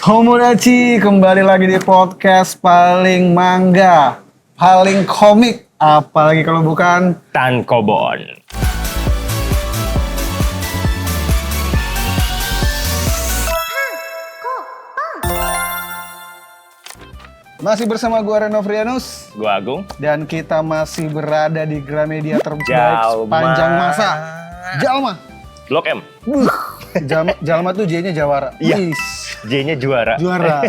Tomodachi kembali lagi di podcast paling manga, paling komik, apalagi kalau bukan Tankobon. Masih bersama gua Reno Frianus Gua Agung. dan kita masih berada di Gramedia terbaik Jalma. sepanjang masa. Jalma. Blok M. Jalma tuh J-nya Jawara. Iya. Wis. J-nya juara. Juara.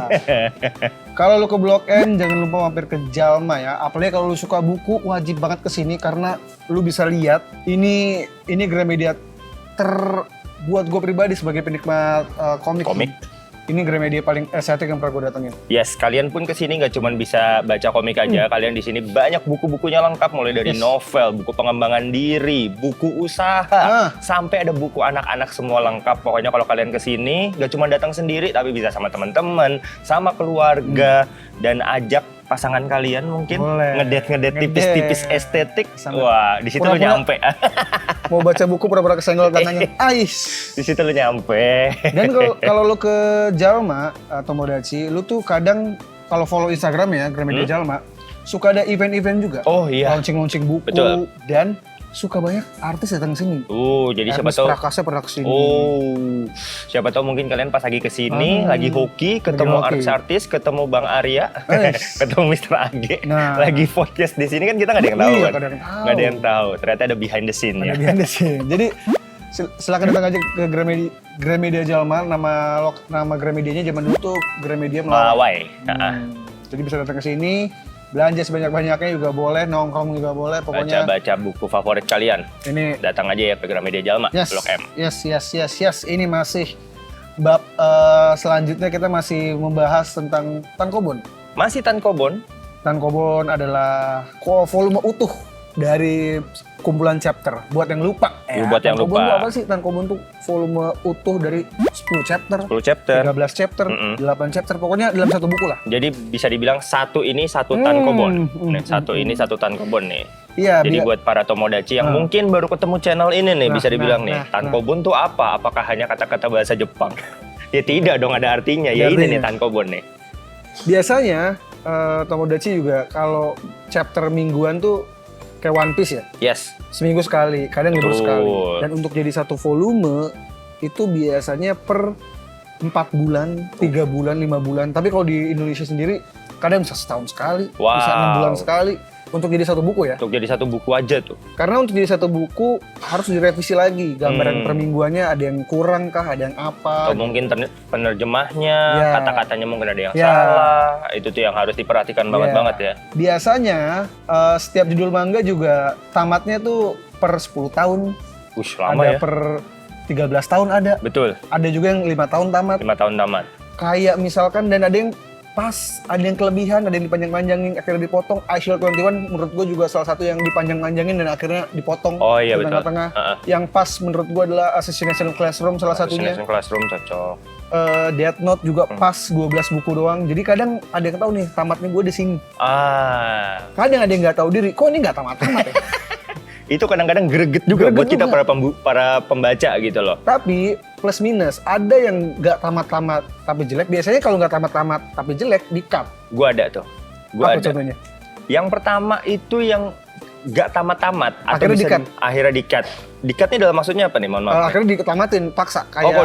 Kalau lu ke Blok M jangan lupa mampir ke Jalma ya. Apalagi kalau lu suka buku wajib banget ke sini karena lu bisa lihat ini Gramedia buat gue pribadi sebagai penikmat komik. Ini Gramedia paling estetik yang pernah gue datengin. Yes, kalian pun kesini nggak cuma bisa baca komik aja. Kalian di sini banyak buku-bukunya lengkap, mulai dari novel, buku pengembangan diri, buku usaha, sampai ada buku anak-anak semua lengkap. Pokoknya kalau kalian kesini nggak cuma datang sendiri, tapi bisa sama teman-teman, sama keluarga, dan ajak pasangan kalian mungkin ngedate tipis-tipis estetik. Wah, di situ lu nyampe. Mau baca buku pura-pura kesenggol tangannya. Ais. Di situ lu nyampe. Dan kalau lu ke Jalma Tomodachi, lu tuh kadang kalau follow Instagram ya Gramedia Jalma, suka ada event-event juga. Oh iya. Launching buku. Betul. Dan suka banyak artis datang sini. Jadi siapa tahu Prakasa pernah kesini. Siapa tahu mungkin kalian pas lagi kesini, lagi hoki, ketemu artis-artis, ketemu Bang Arya, ketemu Mr. Age, lagi podcast di sini kan kita nggak ada yang tahu. Iya, nggak ada yang tahu. Ternyata ada behind the scene ya. Behind the scene. Jadi silakan datang aja ke Gramedia Jalma. Nama Gramedianya zaman dulu tuh Gramedia Melawai. Jadi bisa datang ke sini. Belanja sebanyak-banyaknya juga boleh, nongkrong juga boleh, pokoknya baca buku favorit kalian. Ini datang aja ya ke Gramedia Jalma, Blok M. Yes. Ini masih bab selanjutnya kita masih membahas tentang Tankobon. Masih Tankobon. Tankobon adalah volume utuh dari kumpulan chapter. Buat yang lupa. Buat yang lupa. Tankobon itu apa sih? Tankobon tuh volume utuh dari 10 chapter. 13 chapter, 8 chapter. Pokoknya dalam satu buku lah. Jadi bisa dibilang satu ini satu Tankobon. Satu ini satu Tankobon nih. Iya, jadi buat para Tomodachi yang mungkin baru ketemu channel ini nih, bisa dibilang Tankobon tuh apa? Apakah hanya kata-kata bahasa Jepang? Ya tidak dong, ada artinya. Ya ini nih Tankobon nih. Biasanya Tomodachi juga kalau chapter mingguan tuh kayak One Piece ya? Yes. Seminggu sekali, kadang libur sekali. Dan untuk jadi satu volume, itu biasanya per 4 bulan, 3 bulan, 5 bulan. Tapi kalau di Indonesia sendiri, kadang bisa setahun sekali, bisa 6 bulan sekali. Untuk jadi satu buku ya? Untuk jadi satu buku aja tuh. Karena untuk jadi satu buku, harus direvisi lagi. Gambaran per mingguannya ada yang kurang kah, ada yang apa. Atau mungkin penerjemahnya, kata-katanya mungkin ada yang salah. Itu tuh yang harus diperhatikan banget ya. Biasanya, setiap judul manga juga tamatnya tuh per 10 tahun. Lama ada ya. Per 13 tahun ada. Betul. Ada juga yang 5 tahun tamat. 5 tahun tamat. Kayak misalkan, dan ada yang pas, ada yang kelebihan, ada yang dipanjang-panjangin, akhirnya dipotong. iShield 21 menurut gue juga salah satu yang dipanjang-panjangin dan akhirnya dipotong. Oh iya, di betul. tengah-tengah. Yang pas menurut gue adalah Assassination Classroom salah satunya. Assassination Classroom cocok. Death Note juga pas 12 buku doang. Jadi kadang ada yang tahu nih tamatnya gue di sini. Kadang ada yang nggak tahu diri. Kok ini nggak tamat-tamat ya? Itu kadang-kadang greget juga buat kita para pembaca gitu loh. Tapi plus minus, ada yang nggak tamat-tamat tapi jelek. Biasanya kalau nggak tamat-tamat tapi jelek, di-cut. Gua ada tuh. Apa contohnya? Yang pertama itu yang nggak tamat-tamat. Akhirnya di-cut. Akhirnya di-cut. Di-cut ini dalam maksudnya apa nih? Mohon maaf. Akhirnya ditamatin, paksa. Kayak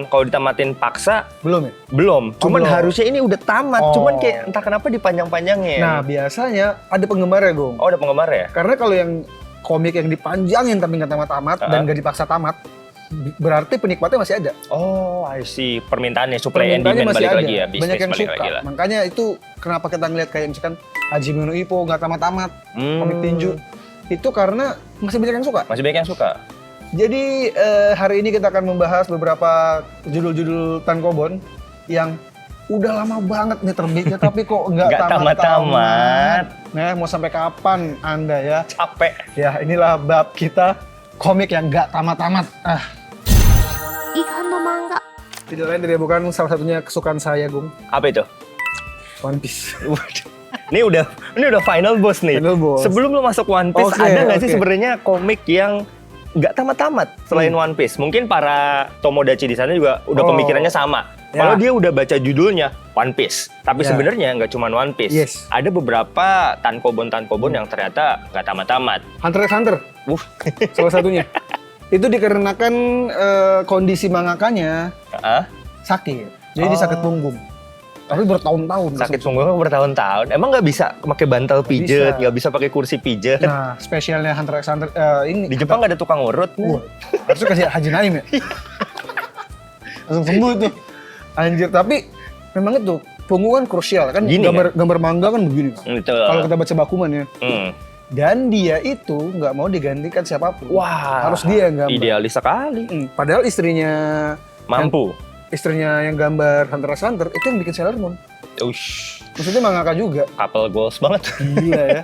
kalau ditamatin paksa. Belum ya? Belum. Cuman belum. Harusnya ini udah tamat. Cuman kayak entah kenapa dipanjang-panjangin. Nah biasanya ada penggemarnya, Gong. Ada penggemarnya? Karena kalau yang komik yang dipanjangin tapi nggak tamat-tamat dan nggak dipaksa tamat, berarti penikmatnya masih ada. I see. Permintaannya, supply and demand balik lagi ya. Banyak yang suka. Makanya itu kenapa kita ngeliat kayak misalkan Hajime no Ippo nggak tamat-tamat, komik tinju. Itu karena masih banyak yang suka. Masih banyak yang suka. Jadi hari ini kita akan membahas beberapa judul-judul Tankobon yang udah lama banget nih terbitnya tapi kok nggak tamat-tamat. Nah, mau sampai kapan Anda ya? Capek. Ya, inilah bab kita, komik yang nggak tamat-tamat. Ikan no manga. Tidak lain tidak bukan salah satunya kesukaan saya, Gung. Apa itu? One Piece. Ini udah final boss nih. Final boss. Sebelum lo masuk One Piece, ada nggak sih sebenarnya komik yang nggak tamat-tamat selain One Piece? Mungkin para Tomodachi di sana juga udah pemikirannya sama. Kalau dia udah baca judulnya One Piece, tapi Ya. sebenarnya nggak cuma One Piece. Yes. Ada beberapa tankobon yang ternyata nggak tamat-tamat. Hunter x Hunter, salah satunya. Itu dikarenakan kondisi mangakanya Hah? sakit. Jadi dia sakit punggung. Tapi bertahun-tahun. Sakit punggungnya bertahun-tahun. Emang nggak bisa pakai bantal pijet, nggak bisa pakai kursi pijet. Nah, spesialnya Hunter x Hunter ini Di Jepang nggak ada tukang urut. Wah, harusnya kasih Haji Naim ya. Langsung sembuh tuh. Anjir, tapi memang itu punggung kan krusial kan. Gini, gambar manga kan begini. Betul. Kalau kita baca Bakuman ya. Dan dia itu nggak mau digantikan siapapun. Wah, harus dia yang gambar. idealis sekali. Padahal istrinya Mampu. yang gambar Hunter x Hunter itu yang bikin Sailor Moon. Ush, Maksudnya mangaka juga. couple goals banget. Gila ya.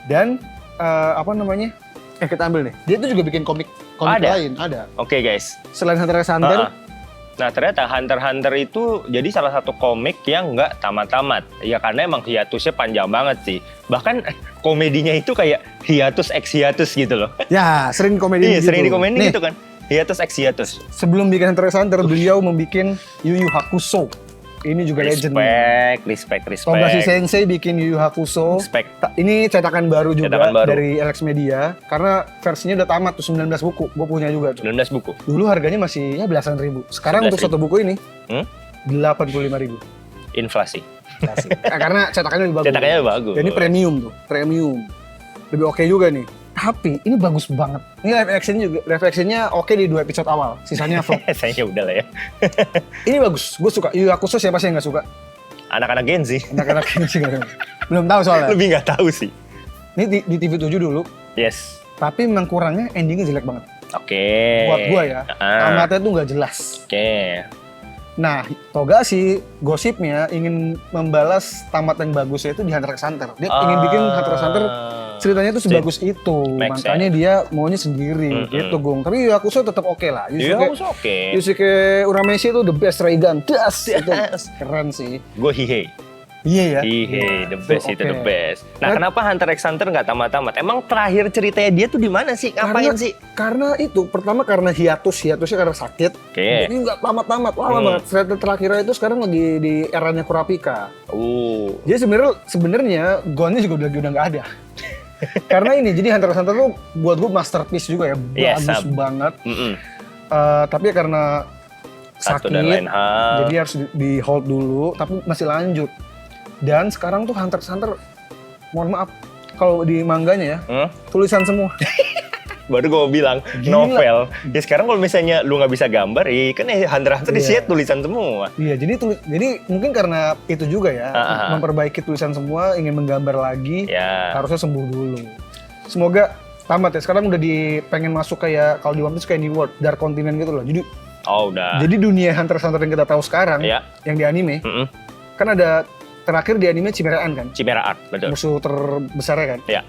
Dan apa namanya? Kita ambil nih. Dia itu juga bikin komik Ada? lain, ada. Oke guys. Selain Hunter x Hunter, Nah ternyata Hunter x Hunter itu jadi salah satu komik yang nggak tamat-tamat. Ya karena emang hiatusnya panjang banget sih. Bahkan komedinya itu kayak hiatus ex hiatus gitu loh. ya sering komedi Iya gitu. sering dikomenin Nih, gitu kan. Hiatus ex hiatus. sebelum bikin Hunter x Hunter, beliau membuat Yu Yu Hakusho. Ini juga legend. Respect. Togashi Sensei bikin Yu Yu Hakusho. Respect. Ini cetakan baru juga Cetakan baru. dari Alex Media. Karena versinya udah tamat tuh 19 buku. Gue punya juga tuh. 19 buku. Dulu harganya masih ya belasan ribu. Sekarang 11 untuk satu buku ini 85.000. Inflasi. Karena cetakannya lebih bagus. Cetakannya bagus. Jadi premium tuh, premium. Lebih oke juga nih. Tapi ini bagus banget. Ini live action juga. Live actionnya oke di 2 episode awal. Sisanya flop. Sayangnya udah lah ya. Ini bagus. Gue suka. Yu Yu Hakusho siapa sih yang gak suka? Anak-anak Gen Z. Anak-anak ini sih gak ada. Belum tahu soalnya. Lebih nggak tahu sih. Ini di TV 7 dulu. Yes. Tapi memang kurangnya endingnya jelek banget. Oke. Buat gua ya. Tamatnya tuh gak jelas. Oke. Nah, Togashi gosipnya ingin membalas tamat yang bagusnya itu di Hunter x Hunter. Dia ingin bikin Hunter x Hunter ceritanya tuh sebagus itu. Make Makanya dia maunya sendiri gitu, Gung. Tapi Yu Yu Hakusho tetap oke lah. Iya, oke. Yusuke Urameshi itu the best Raigan. Das! Itu keren sih. Gue hihe. Iya ya. Hihe, the best itu the Oke. best. Nah, kenapa Hunter x Hunter nggak tamat-tamat? Emang terakhir ceritanya dia tuh di mana sih? Ngapain sih? Karena itu, pertama karena hiatusnya karena sakit. Oke. Jadi nggak tamat-tamat, lama banget. Cerita terakhirnya itu sekarang lagi di eranya Kurapika. Jadi sebenarnya Gonnya juga udah nggak ada. Karena ini, jadi Hunter x Hunter tuh buat gue masterpiece juga ya, Yes, bagus banget. Tapi karena Satu sakit, dan lain hal. jadi harus di hold dulu, tapi masih lanjut. Dan sekarang tuh Hunter x Hunter, mohon maaf, kalau di mangganya ya, tulisan semua. Baru gue bilang Gila. novel. Ya sekarang kalau misalnya lu nggak bisa gambar, kan Hunter x Hunter isinya tulisan semua. Iya, jadi mungkin karena itu juga ya, memperbaiki tulisan semua, ingin menggambar lagi, Ya. harusnya sembuh dulu. Semoga tamat ya. Sekarang udah pengen masuk kayak kalau di One Piece kayak New World, Dark Continent gitu loh. Udah. Jadi dunia Hunter x Hunter yang kita tahu sekarang, Ya. yang di anime, kan ada terakhir di anime Chimera-an kan, Chimera Art, betul. musuh terbesarnya kan. Ya.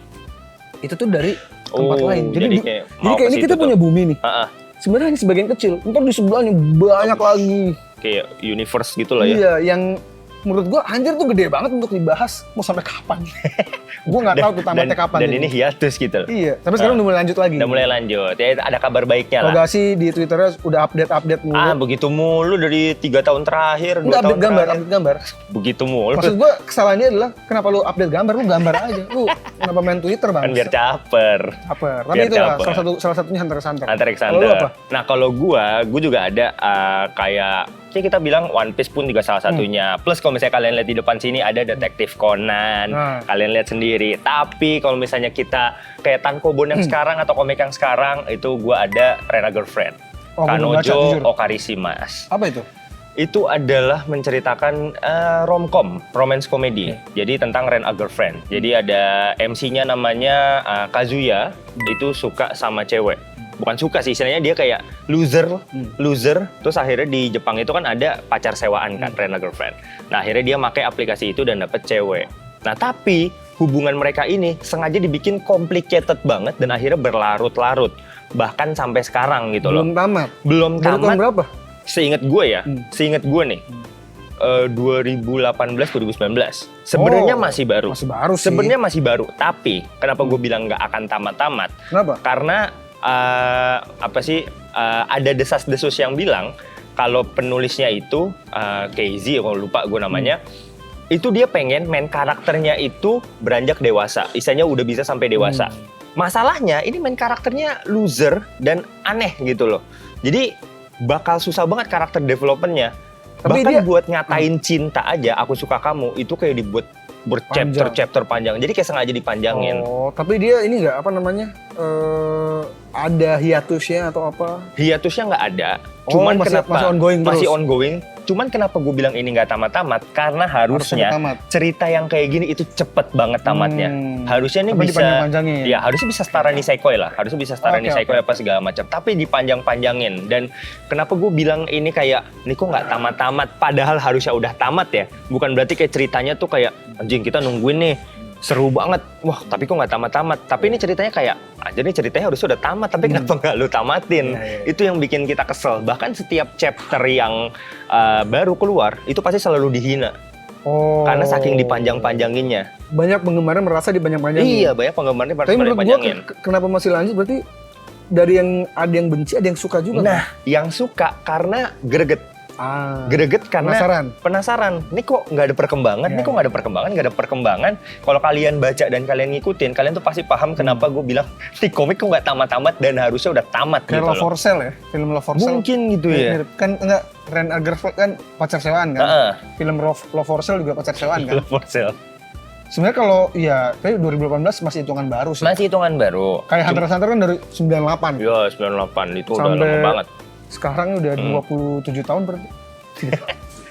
Itu tuh dari tempat lain. jadi kayak mau kayak ke ini situ kita tuh. punya bumi nih. Heeh. Sebenarnya ini sebagian kecil. Ntar di sebelahnya banyak lagi. Kayak universe gitu lah ya. Iya, yang menurut gua anjir tuh gede banget untuk dibahas. Mau sampai kapan? Gua nggak tahu tuh tamatnya kapan. Dan jadi. ini hiatus gitu. Iya, tapi sekarang udah mulai lanjut lagi. Udah mulai lanjut. Ya ada kabar baiknya lah. Togashi di Twitternya udah update mulu. Begitu mulu dari 3 tahun terakhir, 2 Enggak tahun update gambar, terakhir. update gambar. Begitu mulu. Maksud gua kesalahannya adalah kenapa lu update gambar, lu gambar aja. Lu kenapa main Twitter, Bang? Kan biar caper. Apa? Tapi biar itu lah caper. salah satunya Hunter x Hunter. Hunter x Kalau Hunter. lu apa? Nah kalau gua juga ada kayak kita bilang One Piece pun juga salah satunya. Plus kalau misalnya kalian lihat di depan sini ada Detektif Conan. Kalian lihat sendiri. Tapi kalau misalnya kita kayak tankobon yang sekarang atau komik yang sekarang, itu gua ada Rena Girlfriend. Oh, gua belum baca, Kanojo jujur. Okarishimasu. Apa itu? Itu adalah menceritakan romcom, romance komedi. Jadi tentang Rent a Girlfriend. Jadi ada MC-nya namanya Kazuya, itu suka sama cewek. Bukan suka sih, istilahnya dia kayak loser. Terus akhirnya di Jepang itu kan ada pacar sewaan kan, Rent a Girlfriend. Nah akhirnya dia pakai aplikasi itu dan dapet cewek. Nah tapi hubungan mereka ini sengaja dibikin complicated banget dan akhirnya berlarut-larut. Bahkan sampai sekarang gitu loh. Belum tamat. Belum Dari tahun tamat. berapa? Seingat gue ya, seingat gue nih, 2018-2019. Sebenarnya masih baru. Masih baru sih. Sebenarnya masih baru. Tapi kenapa gue bilang nggak akan tamat-tamat? Kenapa? Karena ada desas-desus yang bilang kalau penulisnya itu Casey, kalau lupa gue namanya, itu dia pengen main karakternya itu beranjak dewasa, istilahnya udah bisa sampai dewasa. Masalahnya ini main karakternya loser dan aneh gitu loh. Jadi bakal susah banget karakter developmentnya. Tapi Bahkan dia- buat nyatain cinta aja, aku suka kamu, itu kayak dibuat berchapter-chapter panjang. Jadi kayak sengaja dipanjangin. Oh, tapi dia ini nggak apa namanya? Ada hiatusnya atau apa? Hiatusnya nggak ada. Oh, Cuman masih- kenapa? masih ongoing terus? Masih ongoing. Cuman kenapa gue bilang ini nggak tamat-tamat? Karena harusnya tamat. cerita yang kayak gini itu cepet banget tamatnya. Harusnya ini Tapi bisa, dipanjang-panjangin. ya harusnya bisa setara Nisekoi lah. Harusnya bisa setara Oke, Nisekoi oke. apa segala macam. Tapi dipanjang-panjangin. Dan kenapa gue bilang ini kayak, ini kok nggak tamat-tamat? Padahal harusnya udah tamat ya. Bukan berarti kayak ceritanya tuh kayak, anjing kita nungguin nih. Seru banget, wah tapi kok nggak tamat-tamat. Tapi ini ceritanya kayak, aja nih ceritanya harusnya udah tamat, tapi kenapa nggak lu tamatin? Iya. Itu yang bikin kita kesel. Bahkan setiap chapter yang baru keluar, itu pasti selalu dihina. Oh. Karena saking dipanjang-panjanginnya. Banyak penggemarnya merasa dipanjang-panjangin. Iya, banyak penggemarnya Tapi menurut gua dipanjangin. kenapa masih lanjut berarti dari yang ada yang benci ada yang suka juga. Nah, yang suka karena greget. Greget karena penasaran. Ini kok nggak ada perkembangan? Ini kok nggak ada perkembangan? Nggak ada perkembangan. Kalau kalian baca dan kalian ngikutin, kalian tuh pasti paham kenapa gue bilang di komik kok nggak tamat-tamat dan harusnya udah tamat Kayak gitu Love loh. for Sale ya, film Love for Sale. Mungkin gitu ya. Mirip. Kan enggak, Ren Agarwal kan pacar sewaan kan. Heeh. Film Love for Sale juga pacar sewaan kan. Love for Sale. Sebenarnya kalau ya, kayak 2018 masih hitungan baru sih. Masih hitungan baru. Kayak Hunter x Hunter kan dari 98. Ya, 98 itu udah Sampai lama banget. Sekarang udah 27 tahun berarti.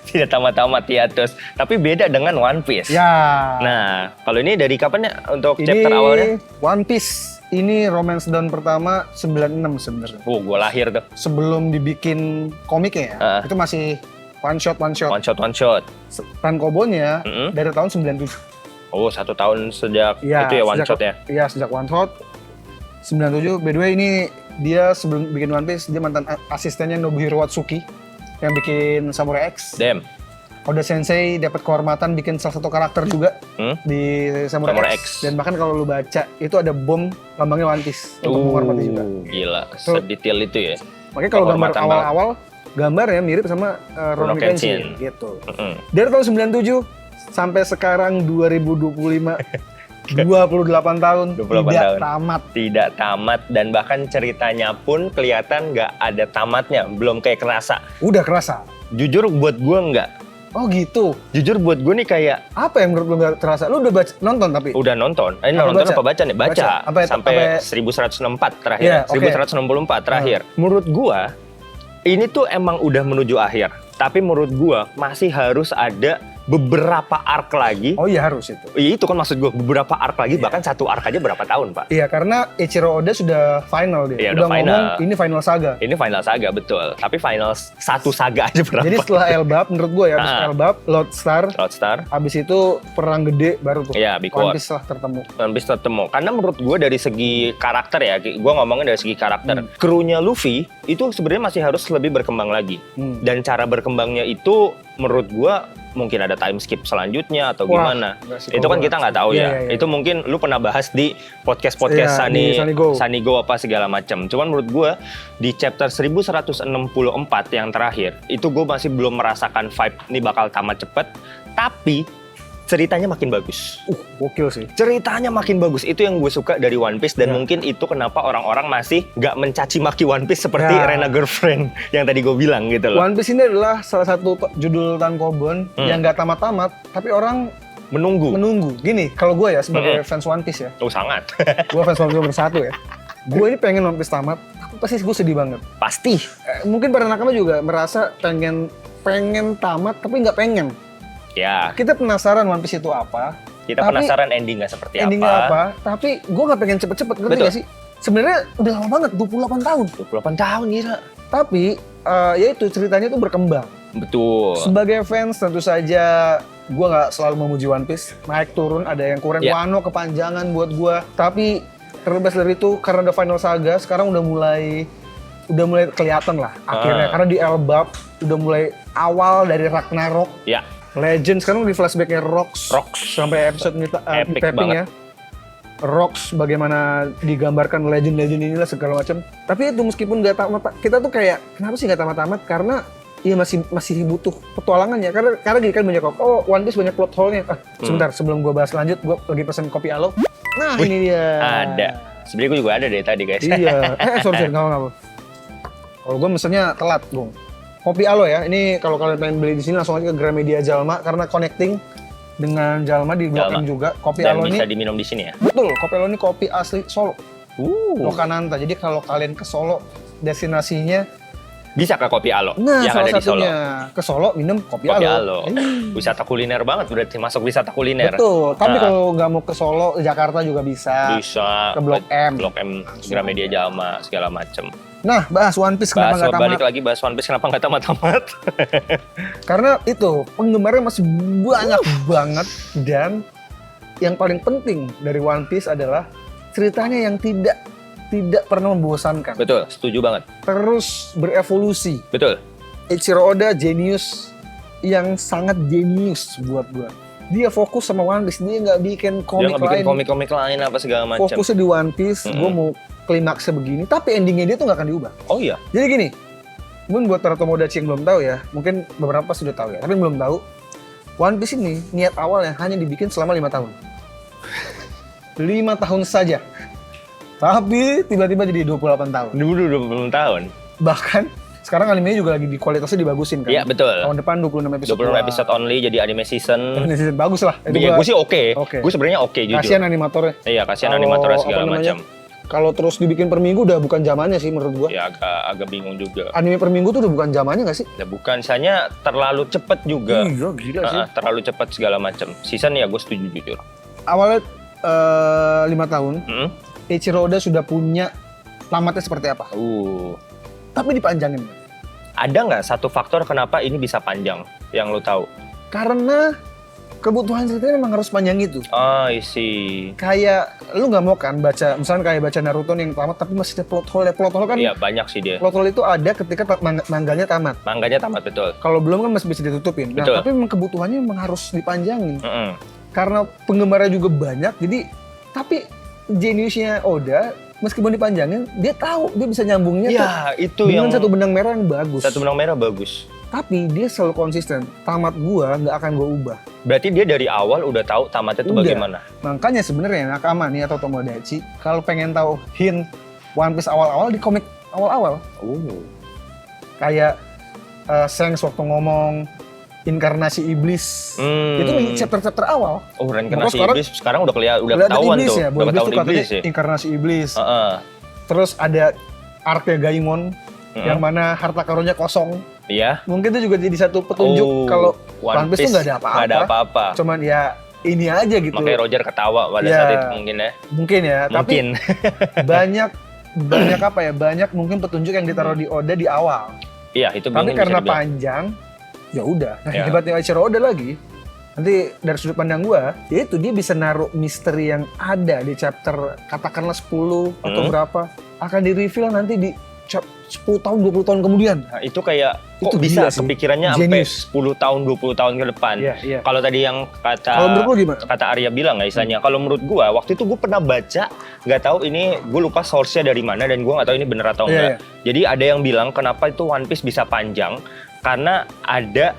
Tidak tamat-tamat ya terus. Tapi beda dengan One Piece. Ya. Nah, kalau ini dari kapan ya untuk Ini chapter awalnya? One Piece. Ini Romance Dawn pertama 96 sebenarnya. Gue lahir tuh. Sebelum dibikin komiknya ya, itu masih one shot. One shot. Tankobonnya Mm-mm. dari tahun 97. Oh, 1 tahun sejak itu ya one shot ya? Iya, sejak one shot. 97, by the way ini dia sebelum bikin One Piece, dia mantan asistennya Nobuhiro Watsuki yang bikin Samurai X. Damn. Oda Sensei dapat kehormatan bikin salah satu karakter juga di Samurai, Samurai X. X. Dan bahkan kalau lu baca, itu ada bom lambangnya One Piece untuk menghormati juga. Gila, sedetail itu ya. Makanya kalau gambar Penghormatan awal-awal, gambar ya mirip sama Rurouni Kenshin. Gitu. Dari tahun 97 sampai sekarang 2025, 28 tahun, 28 tidak tahun. tamat. Tidak tamat dan bahkan ceritanya pun kelihatan nggak ada tamatnya, belum kayak kerasa. Udah kerasa. Jujur buat gue nggak. Oh gitu. Jujur buat gue nih kayak Apa yang menurut lu nggak terasa? Lu udah nonton tapi? udah nonton. Apa Nonton baca? apa baca nih? Baca. Baca. Sampai 1164 terakhir. Iya, oke. 1164 terakhir. Menurut gua ini tuh emang udah menuju akhir. Tapi menurut gua masih harus ada beberapa arc lagi. Oh iya harus itu. Iya itu kan maksud gua, beberapa arc lagi, bahkan satu arc aja berapa tahun, Pak? Iya karena Eiichiro Oda sudah final dia. Iya, udah final. Ngomong ini final saga. Ini final saga betul. Tapi final satu saga aja berapa? Jadi setelah Elbap menurut gue ya, habis Elbap, Lodestar, Lodestar, habis itu perang gede baru tuh. Iya, Big One War. Piece lah tertemu. One Piece ketemu. Karena menurut gue dari segi karakter ya, gue ngomongin dari segi karakter. Krunya Luffy itu sebenarnya masih harus lebih berkembang lagi. Dan cara berkembangnya itu menurut gue mungkin ada time skip selanjutnya atau gimana. Itu kan kita nggak tahu ya. Iya. Itu mungkin lu pernah bahas di podcast-podcast Iya, di Sunny Go apa segala macam. Cuman menurut gue di chapter 1164 yang terakhir, itu gue masih belum merasakan vibe ini bakal tamat cepet. Tapi ceritanya makin bagus. Gokil sih. Ceritanya makin bagus, itu yang gue suka dari One Piece dan mungkin itu kenapa orang-orang masih nggak mencaci maki One Piece seperti Rena Girlfriend yang tadi gue bilang gitu loh. One Piece ini adalah salah satu judul tankobon yang nggak tamat-tamat, tapi orang menunggu. Gini, kalau gue ya sebagai fans One Piece ya, Oh sangat, gue fans One Piece nomor 1 ya. Gue ini pengen One Piece tamat, tapi pasti gue sedih banget. pasti. Mungkin para nakama juga merasa pengen tamat, tapi nggak pengen. Ya, Kita penasaran One Piece itu apa. kita tapi penasaran endingnya seperti endingnya apa. apa, tapi gue nggak pengen cepet-cepet, ngerti Betul. gak sih? Sebenarnya udah lama banget, 28 tahun. 28 tahun gila. Tapi ya itu ceritanya tuh berkembang. Betul. Sebagai fans tentu saja gue nggak selalu memuji One Piece. Naik turun, ada yang kurang. Ya. Wano kepanjangan buat gue. Tapi terlepas dari itu, karena ada final saga, sekarang udah mulai kelihatan lah akhirnya. Karena di Elbap udah mulai awal dari Ragnarok. Ya, Legend sekarang di flashbacknya Rocks. Sampai Sampai episode epic tapping banget. ya. Rocks bagaimana digambarkan legend-legend inilah segala macam. Tapi itu meskipun nggak tamat, kita tuh kayak kenapa sih nggak tamat-tamat? Karena iya masih butuh petualangan ya. Karena gini kan banyak One Piece banyak plot hole-nya. Sebentar sebelum gue bahas lanjut, gue lagi pesen kopi alo. Nah, ini dia. Ada. Sebenarnya gue juga ada dari tadi guys. Iya. Sorry, nggak apa. Kalau gue mesennya telat, Bung. Kopi alo ya. Ini kalau kalian pengen beli di sini langsung aja ke Gramedia Jalma karena connecting dengan Jalma di Blok M juga. Kopi Dan alo bisa ini diminum di sini ya. betul. Kopi alo ini kopi asli Solo. Lokananta. Jadi kalau kalian ke Solo destinasinya, Bisa ke Kopi Alo nah yang salah ada di Solo. satunya ke Solo minum kopi Kopi alo. Alo. Wisata kuliner banget berarti, masuk wisata kuliner. Betul. Tapi Nah. kalau nggak mau ke Solo, Jakarta juga bisa. Bisa Ke Blok M. Blok M, Gramedia Jalma segala macem. Nah, bahas One Piece kenapa nggak tamat? Balik lagi bahas One Piece, kenapa nggak tamat-tamat? Karena itu penggemarnya masih banyak banget, dan yang paling penting dari One Piece adalah ceritanya yang tidak pernah membosankan. Betul, setuju banget. Terus berevolusi. Betul. Eiichiro Oda jenius yang sangat jenius buat gua. Dia fokus sama One Piece, dia nggak bikin Dia komik nggak bikin lain. komik-komik lain apa segala macam. Fokusnya di One Piece, gua mau klimaksnya begini, tapi endingnya dia tuh nggak akan diubah. Oh iya. Jadi gini, mungkin buat para Tomodachi yang belum tahu ya, mungkin beberapa sudah tahu ya, tapi yang belum tahu, One Piece ini niat awalnya hanya dibikin selama 5 tahun. 5 tahun saja. Tapi tiba-tiba jadi 28 tahun. Dulu 20 tahun. Bahkan sekarang animenya juga lagi di kualitasnya dibagusin kan. Iya, betul. Tahun depan 26 episode. 26 episode only jadi anime season. Ini season bagus lah. Iya, gue sih oke. Oke. Gue sebenarnya oke jujur. Kasihan animatornya. Iya, kasihan Kalau, animatornya apa segala namanya, macam. Kalau terus dibikin per minggu udah bukan zamannya sih menurut gua. Ya agak bingung juga. Anime per minggu tuh udah bukan zamannya nggak sih? Ya bukan, misalnya terlalu cepet juga. Iya, gila sih. Terlalu cepat segala macam. Season ya gue setuju jujur. Awalnya 5 tahun, Hmm? Eiichiro Oda sudah punya tamatnya seperti apa. Tapi dipanjangin. Ada nggak satu faktor kenapa ini bisa panjang yang lo tahu? Karena kebutuhan ceritanya memang harus panjang gitu. Oh, isi. Kayak lu nggak mau kan baca, misalnya kayak baca Naruto nih yang tamat tapi masih ada plot hole. Plot hole kan, Iya, banyak sih dia. plot hole itu ada ketika mangganya tamat. Mangganya tamat, betul. Kalau belum kan masih bisa ditutupin. Nah, Betul. tapi memang kebutuhannya memang harus dipanjangin. Mm-mm. Karena penggemarnya juga banyak, jadi tapi jeniusnya Oda meskipun dipanjangin, dia tahu dia bisa nyambungnya tuh Ya, itu dengan yang satu benang merah yang bagus. satu benang merah bagus. Tapi dia selalu konsisten. Tamat gua nggak akan gua ubah. Berarti dia dari awal udah tahu tamatnya itu Udah. bagaimana. Makanya sebenarnya nakama nih atau Tomodachi, kalau pengen tahu hint One Piece awal-awal di komik awal-awal, kayak Shanks waktu ngomong inkarnasi iblis, itu di chapter-chapter awal. Oh, reinkarnasi Maka iblis sekarang udah udah kelihatan ketahuan iblis tuh. ya, Udah Boy Iblis ketahuan tuh katanya iblis ya. inkarnasi iblis. Heeh. Terus ada arc-nya Gaimon, yang mana harta karunnya kosong. Iya. Mungkin itu juga jadi satu petunjuk kalau One Piece tuh nggak ada apa-apa. Nggak ada apa-apa. Cuman ya ini aja gitu. Makanya Roger ketawa pada Ya. saat itu mungkin ya. Mungkin ya, Mungkin. tapi banyak apa ya? Banyak mungkin petunjuk yang ditaruh di Oda di awal. Iya, itu Tapi mungkin karena bisa dibilang. panjang, ya udah. Nah, Ya. hebatnya Eiichiro Oda lagi. Nanti dari sudut pandang gua, yaitu dia bisa naruh misteri yang ada di chapter katakanlah 10 atau berapa, akan di-reveal nanti di 10 tahun, 20 tahun kemudian. Nah, itu kayak Itu kok bisa gila sih. kepikirannya sampai Genius. 10 tahun, 20 tahun ke depan. Iya, iya. Kalau tadi yang Kalau menurut lu gimana? kata Arya bilang nggak istilahnya. Kalau menurut gua waktu itu gua pernah baca, nggak tahu ini gue lupa source-nya dari mana dan gua nggak tahu ini bener atau Iya, enggak. iya. Jadi ada yang bilang kenapa itu One Piece bisa panjang karena ada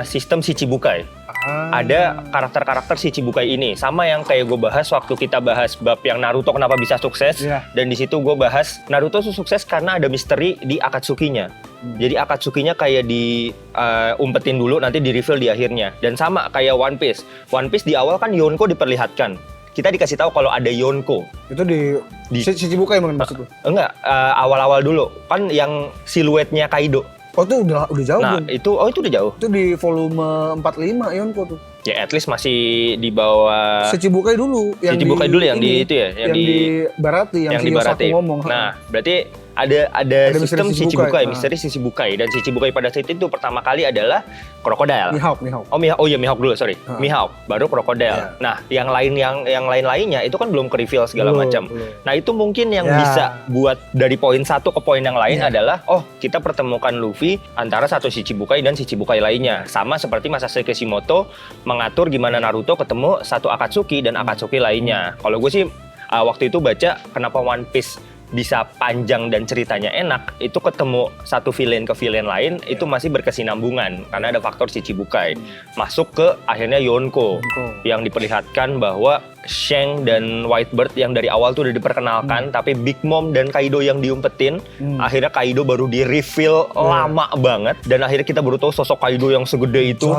sistem Shichibukai. Ada karakter-karakter Shichibukai ini sama yang kayak gue bahas waktu kita bahas bab yang Naruto kenapa bisa sukses. Iya. Dan di situ gue bahas Naruto tuh sukses karena ada misteri di Akatsuki-nya. Jadi Akatsuki-nya kayak umpetin dulu nanti di reveal di akhirnya. Dan sama kayak One Piece. One Piece di awal kan Yonko diperlihatkan. Kita dikasih tahu kalau ada Yonko. Itu di Shichibukai mungkin maksud lu? Enggak, awal-awal dulu. Kan yang siluetnya Kaido. Oh itu udah jauh Nah, belum? itu itu udah jauh. Itu di volume 45 Yonko tuh. Ya at least masih di bawah Shichibukai dulu. Shichibukai dulu yang di itu ya, yang di Barati, yang si di Yosaku Barate. ngomong. Nah, berarti ada Ada sistem misteri Shichibukai, Shichibukai. misteri Shichibukai, dan Shichibukai pada saat itu pertama kali adalah krokodil. Mihawk. Oh iya Mihawk dulu, sorry. Mihawk, baru krokodil. Iya. Nah, yang lainnya itu kan belum ke reveal segala Belum, macam. belum. Nah, itu mungkin yang Ya. bisa buat dari poin satu ke poin yang lain Iya. adalah kita pertemukan Luffy antara satu Shichibukai dan Shichibukai lainnya. Sama seperti Masashi Kishimoto mengatur gimana Naruto ketemu satu Akatsuki dan Akatsuki lainnya. Kalau gue sih waktu itu baca kenapa One Piece bisa panjang dan ceritanya enak, itu ketemu satu villain ke villain lain itu masih berkesinambungan karena ada faktor Shichibukai. Masuk ke akhirnya Yonko yang diperlihatkan bahwa Shang dan Whitebird yang dari awal tuh udah diperkenalkan, tapi Big Mom dan Kaido yang diumpetin, akhirnya Kaido baru di-reveal lama banget, dan akhirnya kita baru tahu sosok Kaido yang segede itu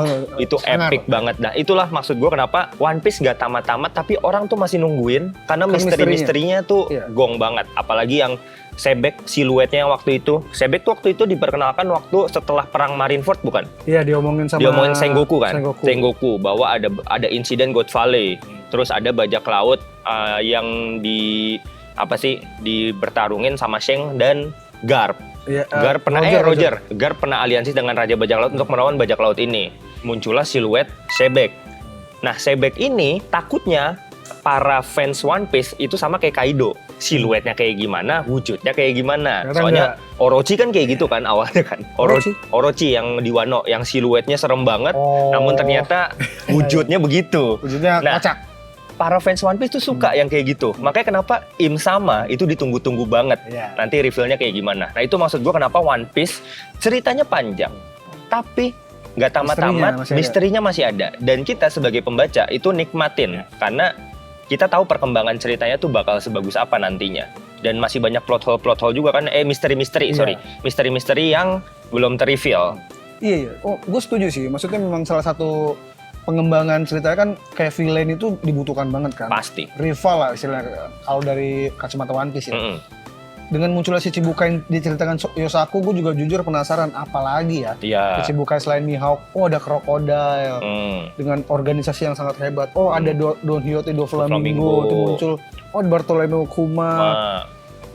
epic banget. Nah itulah maksud gue kenapa One Piece gak tamat-tamat, tapi orang tuh masih nungguin, karena misteri-misterinya tuh gong banget. Apalagi yang Sebek siluetnya waktu itu. Sebek tuh waktu itu diperkenalkan waktu setelah perang Marineford bukan? Iya, diomongin Sengoku kan? Sengoku bahwa ada insiden God Valley. Terus ada bajak laut yang bertarungin sama Shang dan Garp. Garp pernah Roger. Garp pernah aliansi dengan Raja Bajak Laut untuk melawan bajak laut ini. Muncullah siluet Sebek. Nah, Sebek ini takutnya para fans One Piece itu sama kayak Kaido. Siluetnya kayak gimana, wujudnya kayak gimana. Soalnya Orochi kan kayak gitu kan awalnya kan. Orochi yang di Wano, yang siluetnya serem banget, namun ternyata wujudnya begitu. Wujudnya kocak. Para fans One Piece tuh suka yang kayak gitu. Makanya kenapa Im Sama itu ditunggu-tunggu banget. Nanti reveal-nya kayak gimana. Nah itu maksud gue kenapa One Piece ceritanya panjang, tapi nggak tamat-tamat, misterinya masih ada. Dan kita sebagai pembaca itu nikmatin, karena kita tahu perkembangan ceritanya tuh bakal sebagus apa nantinya. Dan masih banyak plot hole juga kan, misteri-misteri yang belum ter-reveal. Iya. Oh, gue setuju sih. Maksudnya memang salah satu pengembangan ceritanya kan kayak villain itu dibutuhkan banget kan. Pasti. Rival lah istilahnya kalau dari kacamata One Piece ya. Dengan munculnya Shichibukai yang diceritakan Yosaku, gue juga jujur penasaran apalagi ya. Shichibukai selain Mihawk, ada Crocodile dengan organisasi yang sangat hebat. Ada Don Quixote, Doflamingo itu muncul. Bartolomeo Kuma,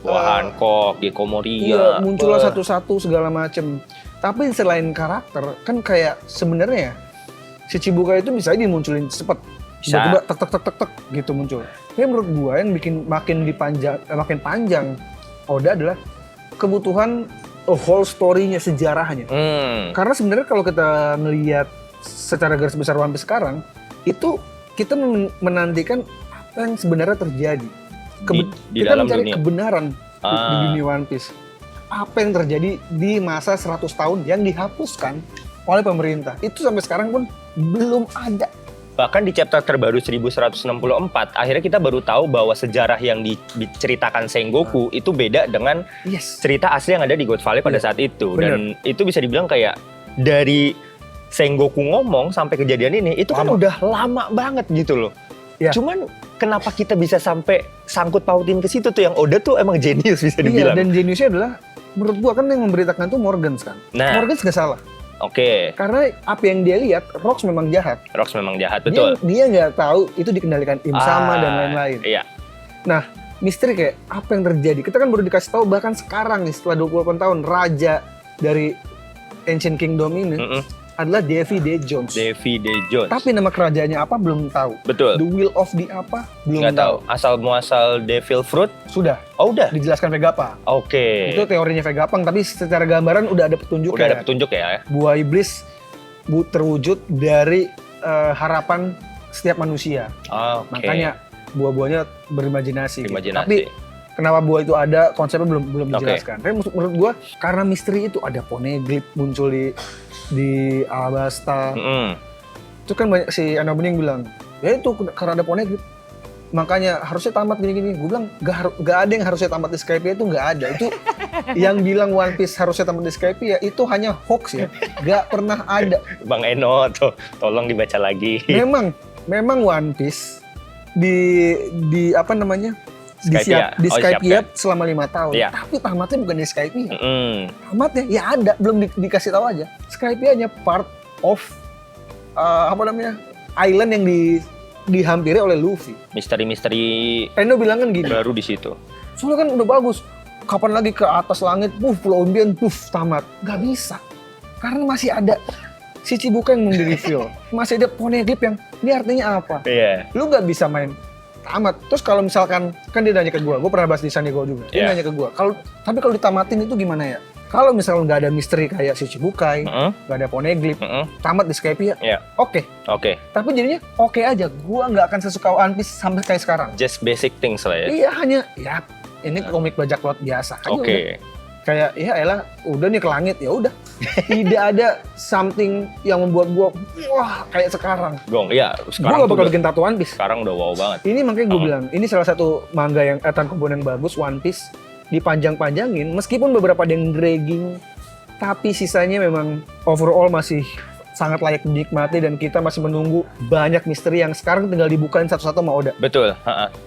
Hancock, Gekko Moria. Iya, muncullah satu-satu segala macem. Tapi selain karakter, kan kayak sebenarnya Shichibukai itu bisa dimunculin cepet. Tiba-tiba tek gitu muncul. Ini menurut gue yang bikin makin panjang Oda adalah kebutuhan whole story-nya, sejarahnya. Karena sebenarnya kalau kita ngelihat secara garis besar One Piece sekarang, itu kita menantikan apa yang sebenarnya terjadi. Di kita dalam mencari dunia kebenaran di dunia One Piece. Apa yang terjadi di masa 100 tahun yang dihapuskan oleh pemerintah. Itu sampai sekarang pun belum ada. Bahkan di chapter terbaru 1164, akhirnya kita baru tahu bahwa sejarah yang diceritakan Sengoku itu beda dengan cerita asli yang ada di God Valley pada saat itu. Dan itu bisa dibilang kayak dari Sengoku ngomong sampai kejadian ini, itu kan udah lama banget gitu loh. Cuman kenapa kita bisa sampai sangkut pautin ke situ tuh, yang Oda tuh emang jenius bisa dibilang. Dan jeniusnya adalah, menurut gua kan yang memberitakan tuh Morgans kan. Morgans gak salah. Karena apa yang dia lihat, Rocks memang jahat. Betul. Dia nggak tahu itu dikendalikan Im Sama dan lain-lain. Nah, misteri kayak apa yang terjadi? Kita kan baru dikasih tahu bahkan sekarang nih setelah 28 tahun raja dari Ancient Kingdom ini adalah Davy D. Jones. Tapi nama kerajaannya apa belum tahu. Betul. The Will of the apa belum nggak tahu. Asal muasal Devil Fruit sudah. Udah dijelaskan Vegapunk. Itu teorinya Vegapunk, tapi secara gambaran udah ada petunjuk. Ya. Buah iblis terwujud dari harapan setiap manusia. Makanya buah-buahnya berimajinasi. Tapi kenapa buah itu ada, konsepnya belum dijelaskan. Tapi menurut gua karena misteri itu, ada Poneglyph muncul di Alabasta. Itu kan banyak si Ano Bening bilang, ya itu karena ada Poneglyph makanya harusnya tamat gini-gini. Gue bilang gak ada yang harusnya tamat di Skypiea, itu gak ada. Itu yang bilang One Piece harusnya tamat di Skypiea itu hanya hoax ya, gak pernah ada. Bang Eno tuh tolong dibaca lagi. Memang One Piece di apa namanya di Skypiea selama 5 tahun. Tapi tamatnya bukan di Skypiea. Tamatnya ya ada, belum dikasih tahu aja. Skypiea-nya part of island yang dihampiri oleh Luffy. Misteri-misteri Endo bilang kan gini, baru di situ. Soalnya kan udah bagus. Kapan lagi ke atas langit, Pulau Impian, tamat. Gak bisa. Karena masih ada Shichibukai yang di-reveal. Masih ada Poneglyph yang, ini artinya apa? Lu gak bisa main tamat. Terus kalau misalkan, kan dia nanya ke gue pernah bahas di San Diego juga. Dia nanya ke gue, tapi kalau ditamatin itu gimana ya? Kalau misalnya nggak ada misteri kayak Shichibukai, nggak ada Poneglyph, tamat di Skypiea, oke. Tapi jadinya oke aja. Gua nggak akan sesuka One Piece sampai kayak sekarang. Just basic things lah ya. Iya, hanya ya ini komik bajak laut biasa aja. Oke. Udah. Kayak ya elah udah nih ke langit ya udah. Tidak ada something yang membuat gua wah kayak sekarang. Gong, iya Gua sekarang gak tuh bakal udah- bikin tato One Piece. sekarang udah wow banget. Ini makanya gue bilang, ini salah satu manga yang tankobon yang bagus, One Piece. Dipanjang-panjangin, meskipun beberapa ada yang dragging, tapi sisanya memang overall masih sangat layak dinikmati dan kita masih menunggu banyak misteri yang sekarang tinggal dibukain satu-satu sama Oda. Betul.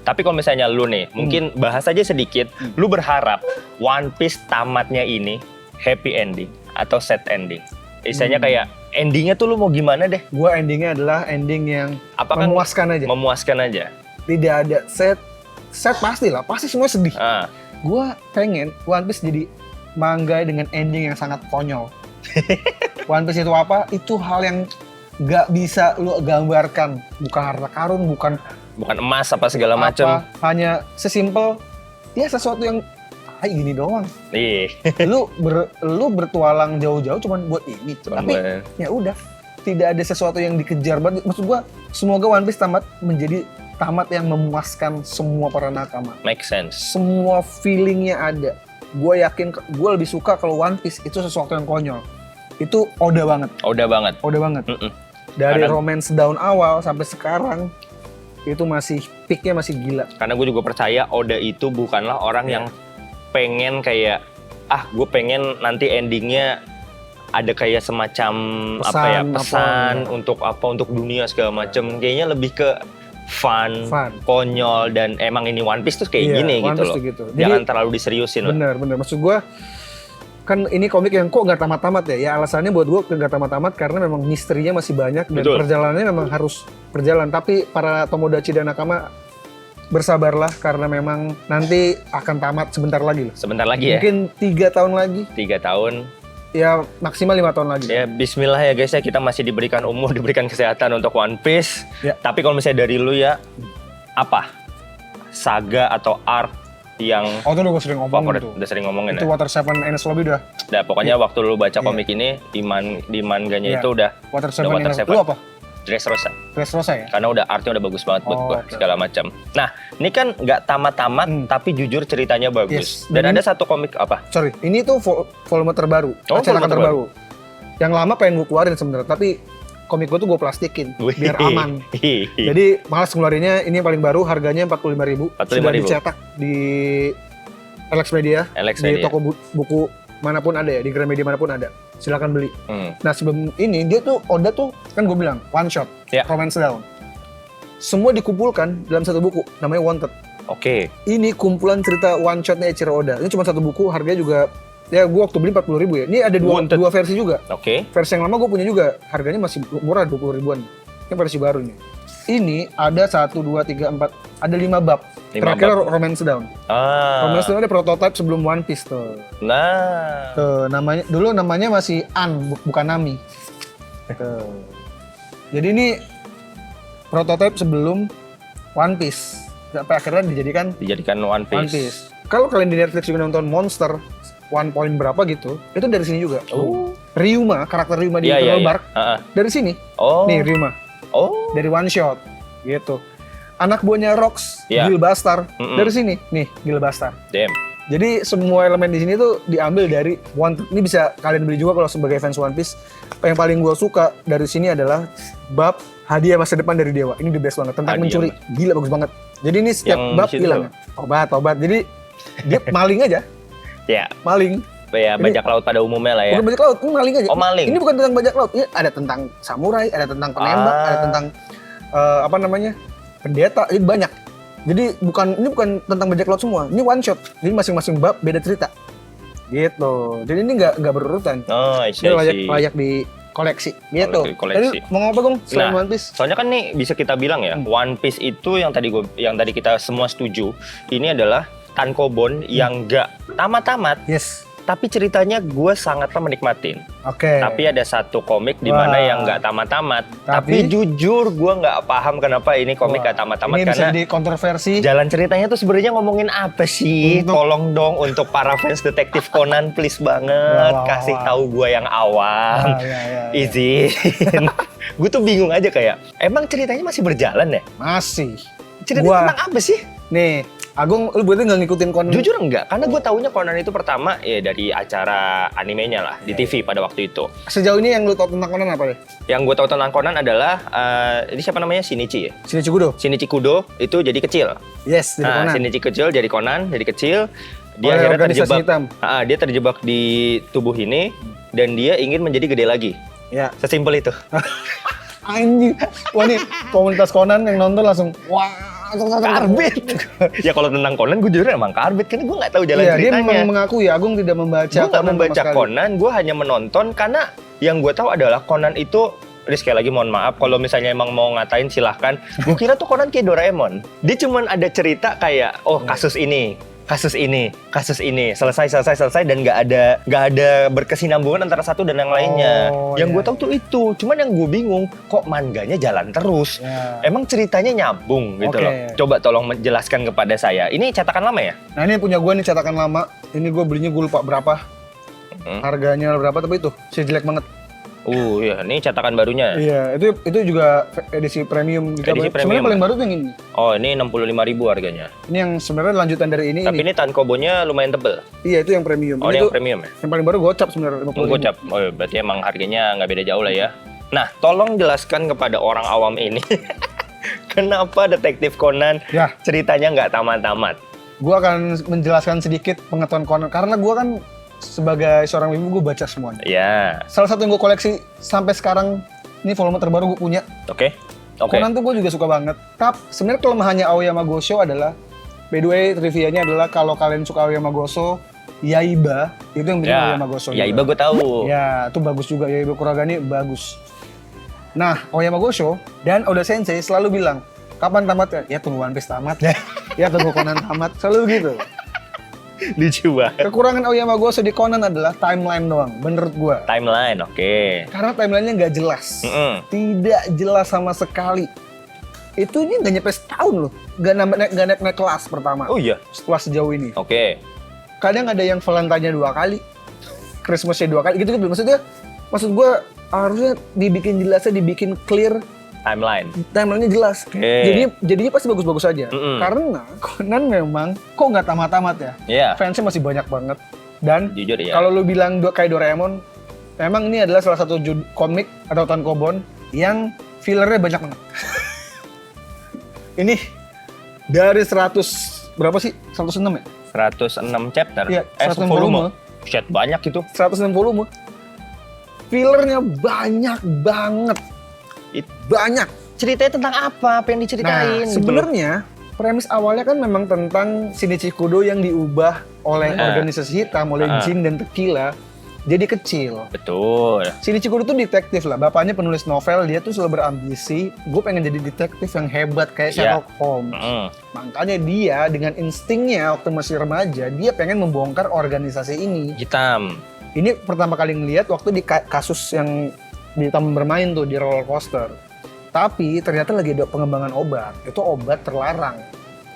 Tapi kalau misalnya lu nih, mungkin bahas aja sedikit. Lu berharap One Piece tamatnya ini happy ending atau sad ending? Istilahnya kayak endingnya tuh lu mau gimana deh? Gua endingnya adalah ending yang Apakah memuaskan aja. Memuaskan aja. Tidak ada set pasti lah, pasti semua sedih. Ah, Gua pengen One Piece jadi manga dengan ending yang sangat konyol. One Piece itu apa? Itu hal yang gak bisa lu gambarkan. Bukan harta karun, bukan bukan emas apa segala macem. hanya sesimpel ya sesuatu yang gini doang. Ih, Lu bertualang jauh-jauh cuman buat ini. Tapi cuman- ya udah, tidak ada sesuatu yang dikejar banget. Maksud gua, semoga One Piece menjadi tamat yang memuaskan semua para nakama. make sense. Semua feelingnya ada. Gue yakin, gue lebih suka kalau One Piece itu sesuatu yang konyol. Itu Oda banget, Udah banget. Oda banget. Mm-mm. Dari Karena- romance down awal sampai sekarang, itu masih peaknya masih gila. Karena gue juga percaya Oda itu bukanlah orang yang pengen kayak gue pengen nanti endingnya ada kayak semacam pesan untuk dunia segala macem. Kayaknya lebih ke fun, konyol, dan emang ini One Piece tuh kayak Iya, gini One gitu Piece loh. tuh gitu. Jangan Jadi, terlalu diseriusin lah. bener. Maksud gue, kan ini komik yang kok nggak tamat-tamat ya. Ya alasannya buat gue nggak tamat-tamat karena memang misterinya masih banyak dan Betul. perjalanannya memang harus berjalan. Tapi para Tomodachi dan Nakama bersabarlah karena memang nanti akan tamat sebentar lagi loh. Sebentar lagi ya, Mungkin 3 tahun lagi, 3 tahun. ya maksimal 5 tahun lagi. Ya bismillah ya guys ya, kita masih diberikan umur, diberikan kesehatan untuk One Piece. Ya. Tapi kalau misalnya dari lu ya, apa? Saga atau arc yang Oh itu udah gue sering ngomong favorit? tuh. Udah sering ngomongin Itu ya? Water 7 Enies Lobby udah. Nah, pokoknya waktu lu baca Iya. komik ini, di manganya Iya. itu udah Water Udah 7 Water Enies 7. Lu apa? Dressrosa. Dressrosa ya? Karena udah artnya udah bagus banget buat Oh, gua, oke. segala macam. Nah, ini kan nggak tamat-tamat, tapi jujur ceritanya bagus. Yes. Dan Dan ada ini- satu komik apa? Sorry, ini tuh volume terbaru, Oh, cetakan volume terbaru. Yang lama pengen gue keluarin sebenarnya, tapi komik gue tuh gue plastikin biar aman. Jadi malas ngeluarinnya, ini yang paling baru, harganya 45.000. 45.000. Sudah dicetak di Alex Media, Alex di Media. toko buku manapun ada ya, di Gramedia manapun ada. Silakan beli. Nah sebelum ini dia tuh Oda tuh kan gue bilang one shot, Ya. Romance Down. Semua dikumpulkan dalam satu buku, namanya Wanted. Oke. Ini kumpulan cerita one shotnya Eiichiro Oda. Ini cuma satu buku, harganya juga ya gue waktu beli 40.000 ya. Ini ada Wanted. dua versi juga. Oke. Versi yang lama gue punya juga, harganya masih murah 20 ribuan. Ini versi baru nih. Ini ada 1, 2, 3, 4, ada 5 bab. 5 Terakhir bab. Romance Down. Romance Down ada prototype sebelum One Piece tuh. Nah, Tuh, namanya masih An, bukan Nami. Tuh. Jadi ini prototype sebelum One Piece. Sampai akhirnya dijadikan One Piece. One Piece. Kalau kalian di Netflix juga nonton Monster, 1 point berapa gitu, itu dari sini juga. Oh. Ryuma, karakter Ryuma di Iya, iya, Eternal iya. Bark, dari sini. Oh. Nih Ryuma, Oh. dari one shot, gitu. Anak buahnya Rox, Iya. Gil Bastard, Mm-mm. dari sini. Nih, Gil Bastard. Damn. Jadi semua elemen di sini tuh diambil dari One. Ini bisa kalian beli juga kalau sebagai fans One Piece. Yang paling gue suka dari sini adalah bab hadiah masa depan dari Dewa. Ini the best banget tentang Hadiah. mencuri. Gila bagus banget. Jadi ini setiap Yang bab di situ hilang. Obat. Jadi dia maling aja, Ya, maling. ya bajak laut pada umumnya lah ya. Bukan bajak laut, ini maling aja. Oh, maling. Ini bukan tentang bajak laut. Ini ada tentang samurai, ada tentang penembak, ada tentang pendeta. Ini banyak. Jadi ini bukan tentang bajak laut semua. Ini one shot. Jadi masing-masing bab beda cerita. Gitu. Jadi ini nggak berurutan. Oh, I see, Ini I see. layak di koleksi. Gitu. Koleksi. Jadi mau ngapa Gong? Selain Nah, One Piece. Soalnya kan nih bisa kita bilang ya, One Piece itu yang tadi kita semua setuju, ini adalah tankobon yang nggak tamat-tamat, Yes. tapi ceritanya gue sangatlah menikmatin. Oke. Tapi ada satu komik di Wah. mana yang nggak tamat-tamat. Tapi? Tapi jujur gue nggak paham kenapa ini komik Wah, nggak tamat-tamat, ini bisa karena jadi kontroversi. jalan ceritanya tuh sebenarnya ngomongin apa sih? Untuk- Tolong dong untuk para fans detektif Conan, please banget Wah. kasih tahu gue yang awam. Ya. Izin. Gue tuh bingung aja kayak, emang ceritanya masih berjalan ya? Masih. Ceritanya Gua- tentang apa sih? Nih, Agung, lu berarti nggak ngikutin Conan? Jujur enggak, karena gue taunya Conan itu pertama ya dari acara animenya lah di TV pada waktu itu. Sejauh ini yang lu tahu tentang Conan apa deh? Yang gue tahu tentang Conan adalah ini siapa namanya, Shinichi ya? Shinichi Kudo. Shinichi Kudo itu jadi kecil. Yes, dari Conan. Shinichi kecil jadi Conan, jadi kecil. Dia Oleh akhirnya organisasi terjebak. hitam. Dia terjebak di tubuh ini dan dia ingin menjadi gede lagi. Ya. Sesimpel itu. Anjing. Wah nih, komunitas Conan yang nonton langsung, wah, Karbit. Ya kalau tentang Conan gue jujur emang karbit, karena gue nggak tahu jalan Iya, dia ceritanya. memang mengakui ya, Agung tidak membaca Gue nggak Conan sama membaca sekali. Conan, gue hanya menonton karena yang gue tahu adalah Conan itu. Ini sekali lagi mohon maaf kalau misalnya emang mau ngatain silahkan. Gue kira tuh Conan kayak Doraemon. Dia cuman ada cerita kayak kasus ini, kasus ini, kasus ini, selesai dan nggak ada berkesinambungan antara satu dan yang lainnya. Yang gue tahu tuh itu. Cuman yang gue bingung kok manganya jalan terus. Ya. Emang ceritanya nyambung gitu loh. Coba tolong menjelaskan kepada saya. Ini cetakan lama ya? Nah ini punya gue nih cetakan lama. Ini gue belinya gue lupa berapa. Harganya berapa tapi itu sih jelek banget. Iya, ini cetakan barunya. Iya, itu juga edisi premium. Edisi premium. Sebenarnya paling baru tuh yang ini. Oh, ini 65.000 harganya. Ini yang sebenarnya lanjutan dari ini. Tapi ini tankobonya lumayan tebel. Iya, itu yang premium. Oh, ini itu yang premium ya? Yang paling baru gocap sebenarnya. 50.000. Gocap. Oh, berarti emang harganya nggak beda jauh lah ya. Nah, tolong jelaskan kepada orang awam ini. Kenapa Detektif Conan Ya. ceritanya nggak tamat-tamat? Gue akan menjelaskan sedikit pengetahuan Conan. Karena gue kan sebagai seorang ibu gue baca semuanya. Ya, Salah satu yang gue koleksi sampai sekarang, ini volume terbaru gue punya. oke. Conan tuh gue juga suka banget. Tapi sebenarnya kelemahannya Aoyama Gosho adalah, by the way trivianya adalah kalau kalian suka Aoyama Gosho, Yaiba itu yang bikin Aoyama Gosho. Ya, juga. Iba gue tahu. Ya, itu bagus juga. Yaiba Kuragane bagus. Nah, Aoyama Gosho dan Oda Sensei selalu bilang, kapan tamatnya? Ya tunggu One Piece tamat. Ya tunggu Conan tamat. Selalu gitu. Lucu banget. Kekurangan Aoyama Gosho di Conan adalah timeline doang, menurut gua. Timeline, oke. Karena timelinenya nggak jelas. Tidak jelas sama sekali. Itu ini nggak nyampe setahun loh. Nggak naik kelas pertama. Oh iya, Setelah sejauh ini. oke. Kadang ada yang Valentine-nya 2 kali. Christmas-nya 2 kali. Gitu-gitu. Maksud gua harusnya dibikin jelasnya, dibikin clear. Timeline. Timeline-nya jelas. Jadinya pasti bagus-bagus aja. Karena Conan memang kok nggak tamat-tamat ya. Iya. Fansnya masih banyak banget. Dan Jujur ya. kalau lu bilang kayak Doraemon, memang ini adalah salah satu komik atau tankobon yang fillernya banyak banget. Ini dari 100 berapa sih? 106 ya? 106 chapter. Iya, 106 volume. Shit, banyak itu. 106 volume. Fillernya banyak banget. Banyak. Ceritanya tentang apa? Apa yang diceritain? Nah, sebenarnya premis awalnya kan memang tentang Shinichi Kudo yang diubah oleh organisasi hitam, oleh Jin dan Tequila jadi kecil. Betul. Shinichi Kudo tuh detektif lah, bapaknya penulis novel, dia tuh selalu berambisi, gue pengen jadi detektif yang hebat kayak Sherlock Holmes. Makanya dia dengan instingnya waktu masih remaja, dia pengen membongkar organisasi ini. Hitam. Ini pertama kali ngeliat waktu di kasus yang di taman bermain tuh, di roller coaster. Tapi ternyata lagi ada pengembangan obat, itu obat terlarang.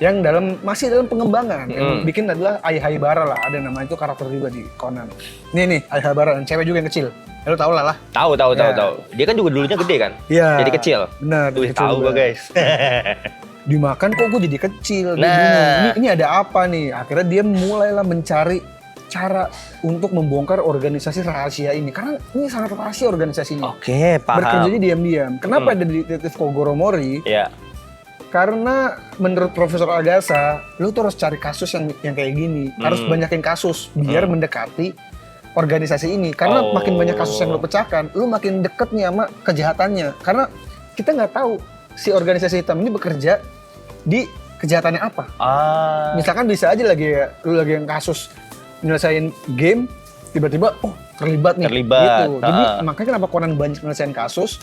Yang masih dalam pengembangan. Yang bikin adalah Ai Haibara lah, ada nama itu karakter juga di Conan. Nih Ai Haibara, yang cewek juga yang kecil. Ya, lu tau lah. Tahu. Dia kan juga dulunya gede kan? Iya. Jadi kecil. Benar. Wih, tahu gue guys. Dimakan kok gue jadi kecil. Nah. Ini ada apa nih? Akhirnya dia mulailah mencari cara untuk membongkar organisasi rahasia ini. Karena ini sangat rahasia organisasinya. Oke, paham. Bekerjanya diam-diam. Kenapa ada detektif Kogoro Mori? Iya. Karena menurut Profesor Agasa, lu tuh harus cari kasus yang kayak gini. Harus banyakin kasus biar mendekati organisasi ini. Karena makin banyak kasus yang lu pecahkan, lu makin deket nih sama kejahatannya. Karena kita nggak tahu si organisasi hitam ini bekerja di kejahatannya apa. Misalkan bisa aja lu lagi yang kasus nyelesain game, tiba-tiba terlibat nih. Gitu. Jadi makanya kenapa Conan banyak nyelesain kasus,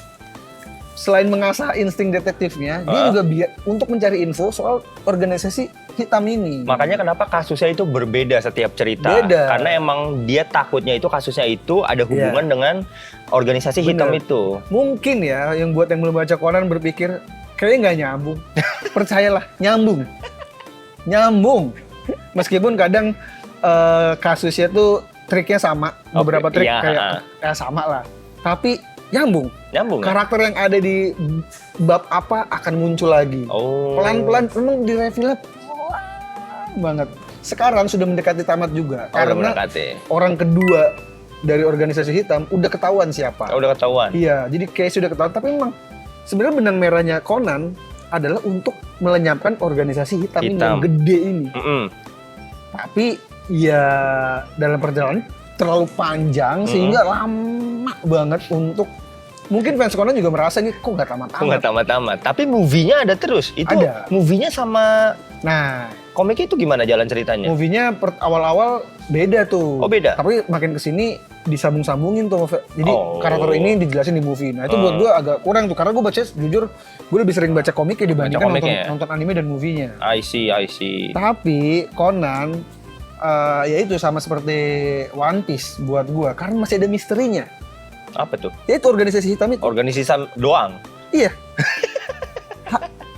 selain mengasah insting detektifnya, dia juga untuk mencari info soal organisasi hitam ini. Makanya kenapa kasusnya itu berbeda setiap cerita. Beda. Karena emang dia takutnya itu kasusnya itu ada hubungan dengan organisasi hitam itu. Mungkin ya, yang buat yang belum baca Conan berpikir, kayaknya nggak nyambung. Percayalah, nyambung. Nyambung. Meskipun kadang kasusnya tuh triknya sama. Beberapa trik kayak sama lah. Tapi nyambung. Karakter yang ada di bab apa akan muncul lagi. Pelan-pelan memang di reveal-nya banget. Sekarang sudah mendekati tamat juga Oh, udah karena mendekati. orang kedua dari organisasi hitam udah ketahuan siapa. Oh, udah ketahuan. Iya, jadi kayak sudah ketahuan. Tapi memang sebenarnya benang merahnya Conan adalah untuk melenyapkan organisasi hitam ini yang gede ini. Tapi ya dalam perjalanan terlalu panjang sehingga lama banget untuk mungkin fans Conan juga merasa ini kok nggak tamat-tamat. Kok nggak tamat-tamat. Tapi movie-nya ada terus. Itu Ada. movie-nya sama Nah, komiknya itu gimana jalan ceritanya? movie-nya awal-awal beda tuh. Oh, beda? Tapi makin kesini disambung-sambungin tuh. Jadi karakter ini dijelasin di movie. Nah itu buat gue agak kurang tuh. Karena gue baca, jujur gue lebih sering baca komiknya dibandingkan nonton anime dan movie-nya. I see. Tapi Conan, ya itu sama seperti One Piece buat gue. Karena masih ada misterinya. Apa tuh? Ya itu organisasi hitam itu. Organisasi doang? Iya.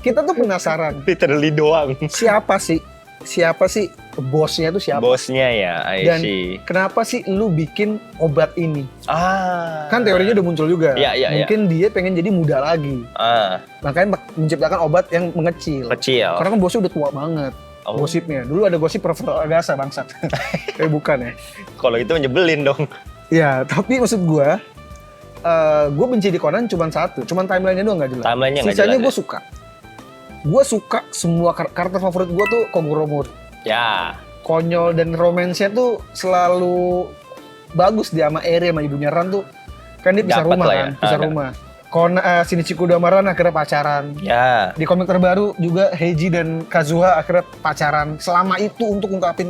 Kita tuh penasaran. Literally doang. Siapa sih bosnya tuh siapa? Bosnya ya, Dan see. kenapa sih lu bikin obat ini? Kan teorinya udah muncul juga. Iya. Mungkin dia pengen jadi muda lagi. Makanya menciptakan obat yang mengecil. Kecil. Karena kan bosnya udah tua banget. Gosipnya. Dulu ada gosip Profesor Agasa bangsat. Bukan ya. Kalau itu nyebelin dong. Ya, tapi maksud gue benci di Conan cuma satu. Cuman timeline-nya doang nggak jelas. Timeline-nya nggak Sisanya jelas, gue suka. Gue suka semua karakter favorit gue tuh Kogoro. Ya. Konyol dan romansnya tuh selalu bagus dia sama Eri sama ibunya Ran tuh. Kan dia pisah Dapet rumah lah ya. kan, pisah rumah. Shinichiro sama Ran akhirnya pacaran. Ya. Di komik terbaru juga Heiji dan Kazuha akhirnya pacaran. Selama itu untuk ungkapin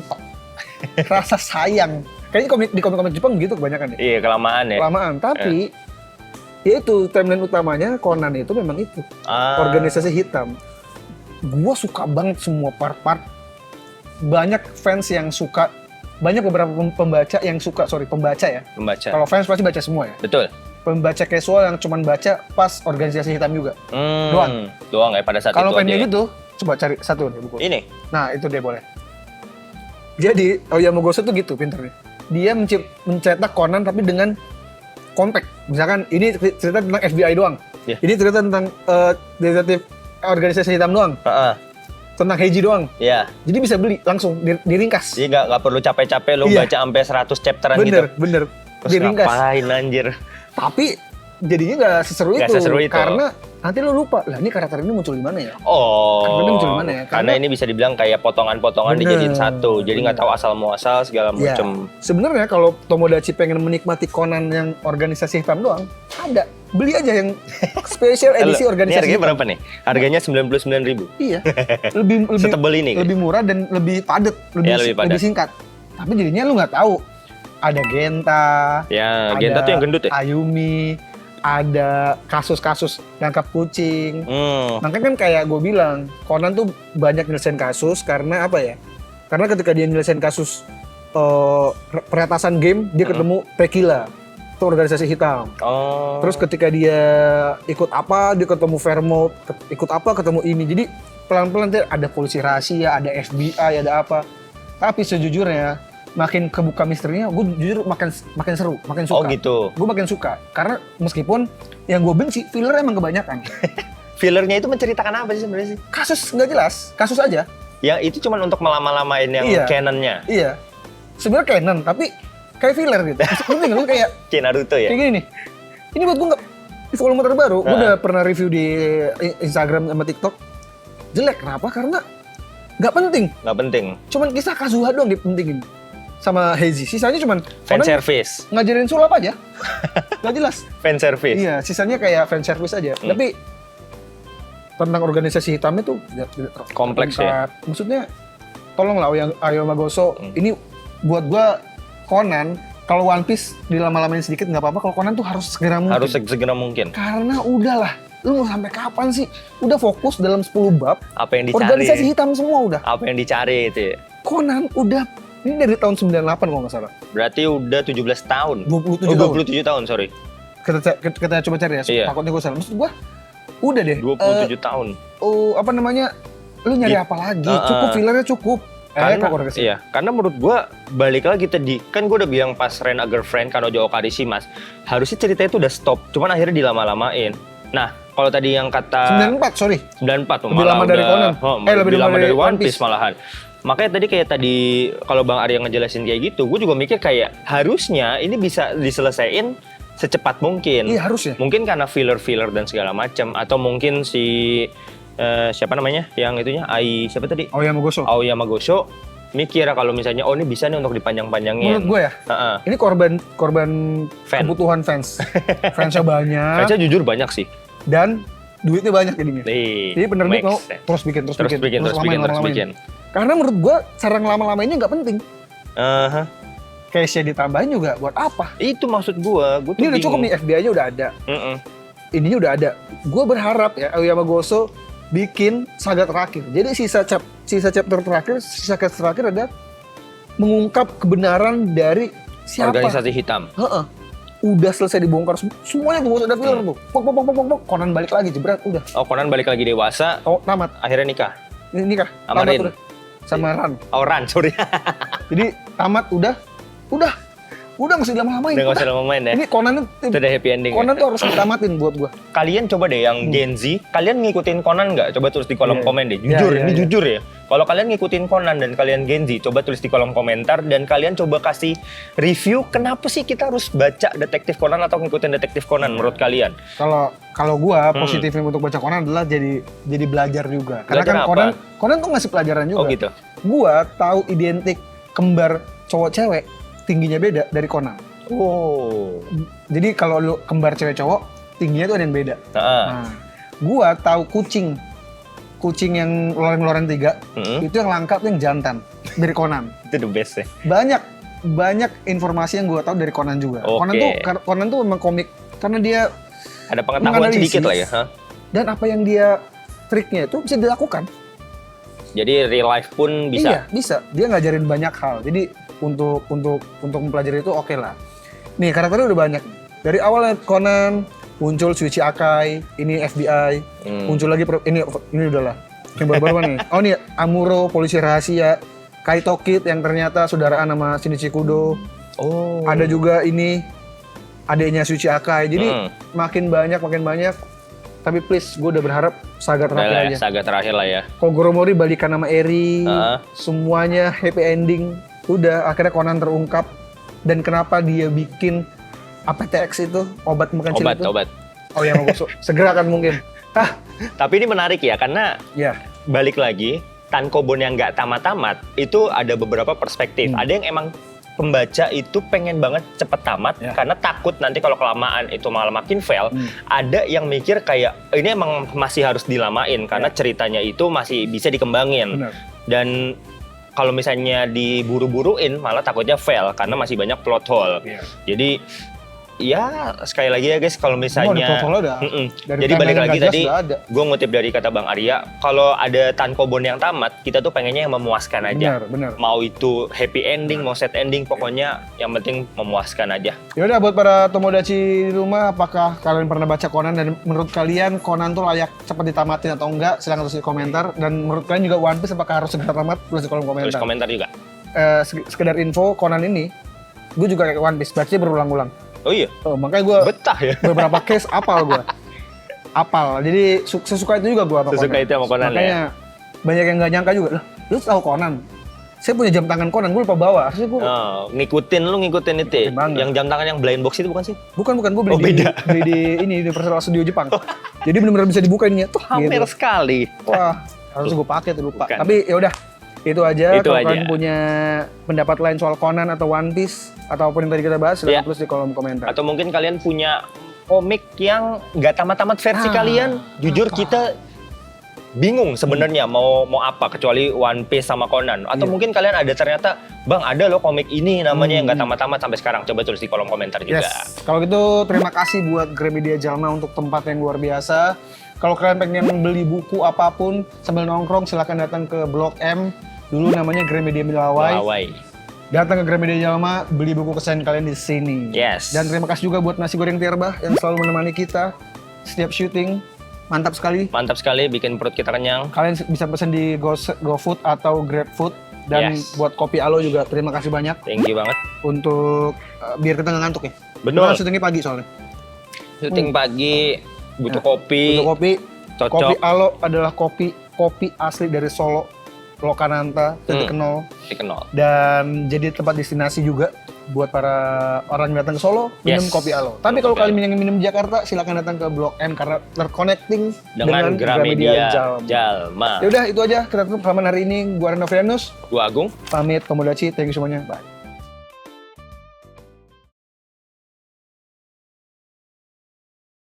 rasa sayang. Kayaknya di komik-komik Jepang gitu kebanyakan ya. Iya, kelamaan ya. Kelamaan, tapi ya itu timeline utamanya Conan itu memang itu. Organisasi hitam. Gua suka banget semua part-part. Banyak fans yang suka, banyak beberapa pembaca yang suka, pembaca ya. Pembaca. Kalau fans pasti baca semua ya. Betul. Pembaca casual yang cuman baca pas organisasi hitam juga. Doang ya pada saat itu. Kalau pengen gitu, coba cari satu nih buku. Ini? Nah itu dia boleh. Jadi Oyama Goso tuh gitu pinternya. Dia mencetak Conan tapi dengan compact. Misalkan ini cerita tentang FBI doang. Yeah. Ini cerita tentang detektif organisasi hitam doang. Tentang Heiji doang. Iya. Jadi bisa beli langsung diringkas. Jadi nggak perlu capek-capek lo baca sampai 100 chapteran gitu. Bener. Terus Diringkas. ngapain anjir? Tapi jadinya nggak seseru itu. Seseru itu. Karena nanti lo lupa, lah ini karakter ini muncul di mana ya? Karakter ini muncul di mana ya? Karena ini bisa dibilang kayak potongan-potongan dijadiin satu. Jadi nggak tahu asal muasal segala macam. Sebenarnya kalau Tomodachi pengen menikmati Conan yang organisasi hitam doang, ada. Beli aja yang spesial edisi organisasi. Ini harganya berapa nih? Harganya 99.000. Iya. Lebih setebel ini kan? Lebih murah dan lebih padat, lebih singkat. Tapi jadinya lu nggak tahu. Ada Genta. Ya, Genta tuh yang gendut ya? Ayumi. Ada kasus-kasus nangkap kucing. Makanya kan kayak gue bilang, Conan tuh banyak nyelesain kasus karena apa ya? Karena ketika dia nyelesain kasus peretasan game, dia ketemu Tequila. Itu organisasi hitam. Terus ketika dia ikut apa, dia ketemu Fairmouth, ikut apa, ketemu ini. Jadi pelan-pelan ada polisi rahasia, ada FBI, ada apa. Tapi sejujurnya, makin kebuka misterinya, gue jujur makin seru, makin suka. Oh gitu. Gue makin suka. Karena meskipun yang gue benci, filler emang kebanyakan. Fillernya itu menceritakan apa sih sebenarnya sih? Kasus nggak jelas, kasus aja. Yang itu cuma untuk melama-lamain yang canonnya. Iya. Sebenarnya canon, tapi kayak filler gitu. Ngerti nggak lu kayak Naruto ya? Kayak gini nih. Ini buat gue nggak di volume terbaru. Gue udah pernah review di Instagram sama TikTok. Jelek kenapa? Karena nggak penting. Nggak penting. Cuman kisah Kazuha doang dipentingin sama Heiji. Sisanya cuman fan service. Ngajarin sulap aja. Nggak jelas. Fan service. Iya, sisanya kayak fan service aja. Tapi tentang organisasi hitam itu kompleks ya. Maksudnya tolonglah Oyama Goso ini buat gua Conan, kalau One Piece dilama-lamain sedikit nggak apa-apa, kalau Conan tuh harus segera mungkin. Harus segera mungkin. Karena udahlah, lu mau sampai kapan sih? Udah fokus dalam 10 bab. Apa yang dicari? Organisasi hitam semua udah. Apa yang dicari itu ya? Conan udah, ini dari tahun 98 kalau nggak salah. Berarti udah 17 tahun. 27 tahun, sorry. Kita coba cari ya, takutnya gue salah. Maksud gua, udah deh. 27 tahun. Apa namanya, lu nyari apa lagi? Cukup, fillernya cukup. Karena menurut gua balik lagi tadi kan gua udah bilang pas Ren a Girlfriend Kanojo Okarishimasu harusnya ceritanya itu udah stop, cuman akhirnya dilama-lamain. Nah, kalau tadi yang kata 94, sorry. 94 lebih lama dari Conan. Lebih lama dari One Piece malahan. Makanya tadi kalau Bang Arya ngejelasin kayak gitu, gue juga mikir kayak harusnya ini bisa diselesaikan secepat mungkin. Iya harusnya. Mungkin karena filler dan segala macam, atau mungkin si siapa namanya yang itunya siapa tadi? Aoyama Gosho. Aoyama Gosho mikir kalau misalnya ini bisa nih untuk dipanjang-panjangin. Menurut gue ya, ini korban Fan. kebutuhan fans. Fansnya banyak Fansnya jujur banyak sih. dan duitnya banyak jadinya. Nih, Jadi penerbit makes mau sense. terus bikin. Terus bikin. Karena menurut gue cara ngelama-lamainnya nggak penting. Aha. Case-nya ditambahin juga buat apa? Itu maksud gue tuh Ini udah cukup bingung. nih, FBI-nya udah ada. Ininya udah ada. Gue berharap ya Aoyama Gosho bikin saga terakhir. Jadi sisa chapter terakhir, sisa case terakhir ada mengungkap kebenaran dari siapa. Organisasi hitam. Heeh. Udah selesai dibongkar semuanya tuh, ada filler tuh. Pok. Conan balik lagi jebret udah. Oh, Conan balik lagi dewasa, Oh, tamat. akhirnya nikah. Ini nikah. Sama Tamat Rin. udah. Sama Ran. Oh, Ran, sorry. Jadi tamat udah nggak usah lama-lamain. Udah nggak usah lama main ya. Ini Conan Itu udah happy ending. Conan Ya? tuh harus ditamatin buat gua. Kalian coba deh yang Gen Z, kalian ngikutin Conan nggak? Coba tulis di kolom Iya. komen deh. Iya, Jujur, iya, ini iya. jujur ya. Kalau kalian ngikutin Conan dan kalian Gen Z, coba tulis di kolom komentar dan kalian coba kasih review kenapa sih kita harus baca detektif Conan atau ngikutin detektif Conan menurut kalian? Kalau gua positifnya untuk baca Conan adalah jadi belajar juga. Karena Belajar kan apa? Conan tuh ngasih pelajaran juga. Oh gitu. Gua tahu identik kembar cowok cewek tingginya beda dari Conan. Oh. Jadi kalau lu kembar cewek cowok tingginya tuh ada yang beda. Nah, Nah, gua tahu kucing yang loren 3 itu yang langka tuh yang jantan dari Conan. itu the best ya. Banyak informasi yang gua tahu dari Conan juga. Oke. Conan tuh memang komik karena dia Ada pengetahuan menganalisis. sedikit lah ya. Hah? Dan apa yang dia triknya itu bisa dilakukan. Jadi real life pun bisa. Iya, bisa. Dia ngajarin banyak hal. Jadi untuk mempelajari itu oke lah. Nih, karakternya udah banyak. Dari awalnya Conan muncul Shuichi Akai, ini FBI, muncul lagi ini udahlah. Yang baru-baru nih. Oh nih, Amuro, polisi rahasia, Kaito Kid yang ternyata saudaraan sama Shinichi Kudo. Oh. Ada juga ini adiknya Shuichi Akai. Jadi makin banyak. Tapi please, gue udah berharap saga Udah terakhir lah ya, aja. saga terakhir lah ya. Kogoro Mori balikan sama Eri, Ah. semuanya happy ending. Udah akhirnya Conan terungkap dan kenapa dia bikin APTX itu obat mengecil itu. Obat. Oh ya Gosho. Segera kan mungkin. Tapi ini menarik ya karena Ya. balik lagi tankobon yang nggak tamat-tamat itu ada beberapa perspektif. Ada yang emang pembaca itu pengen banget cepet tamat Ya. karena takut nanti kalau kelamaan itu malah makin fail. Ada yang mikir kayak ini emang masih harus dilamain karena ceritanya itu masih bisa dikembangin. Benar. Dan kalau misalnya diburu-buruin malah takutnya fail karena masih banyak plot hole. Iya. Jadi ya sekali lagi ya guys kalau misalnya plot hole udah. Dari jadi balik timeline lagi yang nggak tadi jelas udah ada. gue ngutip dari kata Bang Arya kalau ada tankobon yang tamat kita tuh pengennya yang memuaskan aja. Benar. Mau itu happy ending mau sad ending pokoknya yang penting memuaskan aja. Yaudah buat para Tomodachi di rumah, apakah kalian pernah baca Conan dan menurut kalian Conan tuh layak cepat ditamatin atau enggak? Silahkan tulis di komentar. Dan menurut kalian juga One Piece apakah harus segera tamat? Tulis di kolom komentar. Tulis komentar juga. Sekedar info, Conan ini gue juga kayak One Piece, bacanya berulang-ulang. Oh iya, Makanya gue betah ya. beberapa case apal gue. Apal. Jadi sesuka itu juga gue sama Sesuka itu sama Conan, Makanya banyak yang nggak nyangka juga. Lah, lu tahu Conan? Saya punya jam tangan Conan, gue lupa bawa. Harusnya gue Oh, ngikutin itu. Ngikutin banget. Yang jam tangan yang blind box itu bukan sih? bukan gue beli Oh, beda. beli di ini di Universal Studio Jepang. Jadi benar-benar bisa dibuka ininya tuh. Hampir Gitu. sekali. Wah, harus gue pakai tuh lupa. Bukan. Tapi ya udah. Itu aja. Itu Kalau aja. kalian punya pendapat lain soal Conan atau One Piece ataupun yang tadi kita bahas, silahkan Iya. tulis di kolom komentar. Atau mungkin kalian punya komik yang nggak tamat-tamat versi kalian. Jujur kita bingung sebenarnya mau apa kecuali One Piece sama Conan. Atau Iya. mungkin kalian ada ternyata, Bang ada loh komik ini namanya yang nggak tamat-tamat sampai sekarang. Coba tulis di kolom komentar juga. Yes. Kalau gitu terima kasih buat Gramedia Jalma untuk tempat yang luar biasa. Kalau kalian pengen beli buku apapun sambil nongkrong silahkan datang ke Blok M. Dulu namanya Gramedia Milawai. Lawai. Datang ke Gramedia Jalma, beli buku kesayangan kalian di sini. Yes. Dan terima kasih juga buat nasi goreng Tiarbah yang selalu menemani kita setiap syuting. Mantap sekali. Mantap sekali bikin perut kita kenyang. Kalian bisa pesan di GoFood atau GrabFood. Dan Yes. buat kopi Alo juga terima kasih banyak Thank you banget. untuk biar kita nggak ngantuk ya. Benar. Kita syutingnya pagi soalnya. Syuting pagi, butuh kopi, Untuk kopi, cocok. kopi Alo adalah kopi asli dari Solo Lokananta, titik nol. Titik nol. Dan jadi tempat destinasi juga buat para orang yang datang ke Solo minum Yes. kopi Alo. Tapi kalau Kopi kalian yang minum di Jakarta, silakan datang ke Blok M karena terconnecting Dengan Gramedia Jalma. Jalma. Ya udah itu aja kita tutup rekaman hari ini. Gua Reno Frianus, Gua Agung. pamit, komodachi, thank you semuanya, bye.